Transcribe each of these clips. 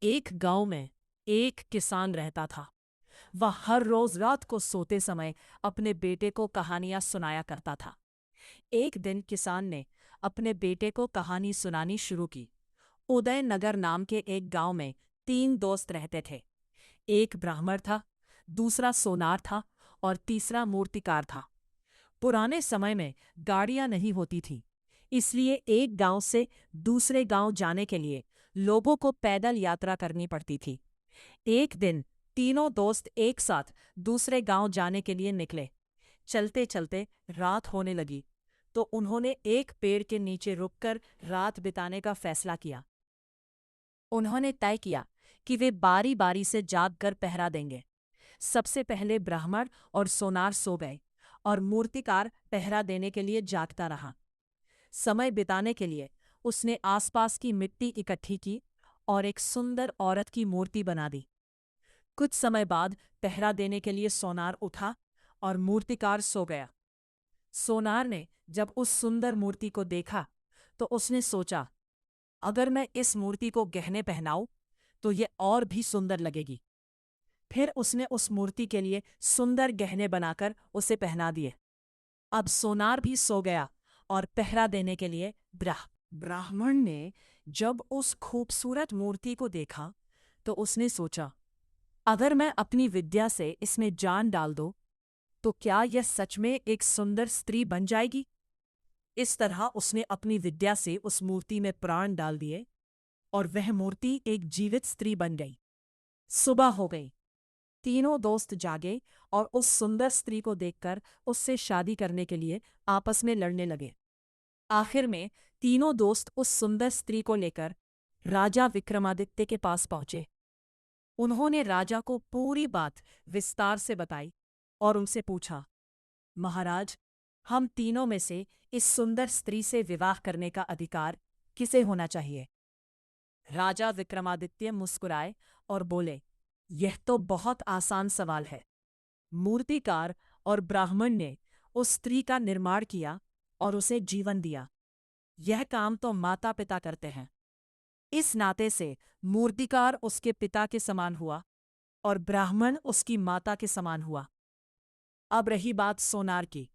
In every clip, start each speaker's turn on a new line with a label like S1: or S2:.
S1: एक गांव में एक किसान रहता था। वह हर रोज रात को सोते समय अपने बेटे को कहानियां सुनाया करता था। एक दिन किसान ने अपने बेटे को कहानी सुनानी शुरू की। उदयनगर नाम के एक गांव में तीन दोस्त रहते थे। एक ब्राह्मण था, दूसरा सोनार था और तीसरा मूर्तिकार था। पुराने समय में गाड़ियां नहीं होती थी, इसलिए एक गांव से दूसरे गांव जाने के लिए लोगों को पैदल यात्रा करनी पड़ती थी। एक दिन तीनों दोस्त एक साथ दूसरे गांव जाने के लिए निकले। चलते चलते रात होने लगी, तो उन्होंने एक पेड़ के नीचे रुककर रात बिताने का फैसला किया। उन्होंने तय किया कि वे बारी बारी से जागकर पहरा देंगे। सबसे पहले ब्राह्मण और सोनार सो गए और मूर्तिकार पहरा देने के लिए जागता रहा। समय बिताने के लिए उसने आसपास की मिट्टी इकट्ठी की और एक सुंदर औरत की मूर्ति बना दी। कुछ समय बाद पहरा देने के लिए सोनार उठा और मूर्तिकार सो गया। सोनार ने जब उस सुंदर मूर्ति को देखा तो उसने सोचा, अगर मैं इस मूर्ति को गहने पहनाऊं तो ये और भी सुंदर लगेगी। फिर उसने उस मूर्ति के लिए सुंदर गहने बनाकर उसे पहना दिए। अब सोनार भी सो गया और पहरा देने के लिए ब्राह्मण ने जब उस खूबसूरत मूर्ति को देखा तो उसने सोचा, अगर मैं अपनी विद्या से इसमें जान डाल दूं तो क्या यह सच में एक सुंदर स्त्री बन जाएगी। इस तरह उसने अपनी विद्या से उस मूर्ति में प्राण डाल दिए और वह मूर्ति एक जीवित स्त्री बन गई। सुबह हो गई। तीनों दोस्त जागे और उस सुंदर स्त्री को देखकर उससे शादी करने के लिए आपस में लड़ने लगे। आखिर में तीनों दोस्त उस सुंदर स्त्री को लेकर राजा विक्रमादित्य के पास पहुंचे। उन्होंने राजा को पूरी बात विस्तार से बताई और उनसे पूछा, महाराज, हम तीनों में से इस सुंदर स्त्री से विवाह करने का अधिकार किसे होना चाहिए। राजा विक्रमादित्य मुस्कुराए और बोले, यह तो बहुत आसान सवाल है। मूर्तिकार और ब्राह्मण ने उस स्त्री का निर्माण किया और उसे जीवन दिया। यह काम तो माता पिता करते हैं। इस नाते से मूर्तिकार उसके पिता के समान हुआ और ब्राह्मण उसकी माता के समान हुआ। अब रही बात सोनार की।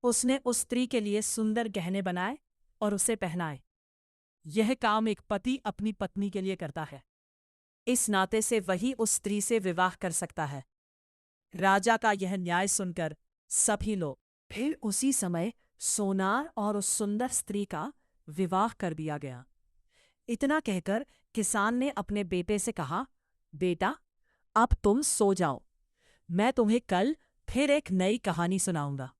S1: उसने उस स्त्री के लिए सुंदर गहने बनाए और उसे पहनाए। यह काम एक पति अपनी पत्नी के लिए करता है। इस नाते से वही उस स्त्री से विवाह कर सकता है। राजा का यह न्याय सुनकर सभी लोग फिर उसी समय सोनार और उस सुंदर स्त्री का विवाह कर दिया गया। इतना कहकर किसान ने अपने बेटे से कहा, बेटा, अब तुम सो जाओ। मैं तुम्हें कल फिर एक नई कहानी सुनाऊंगा।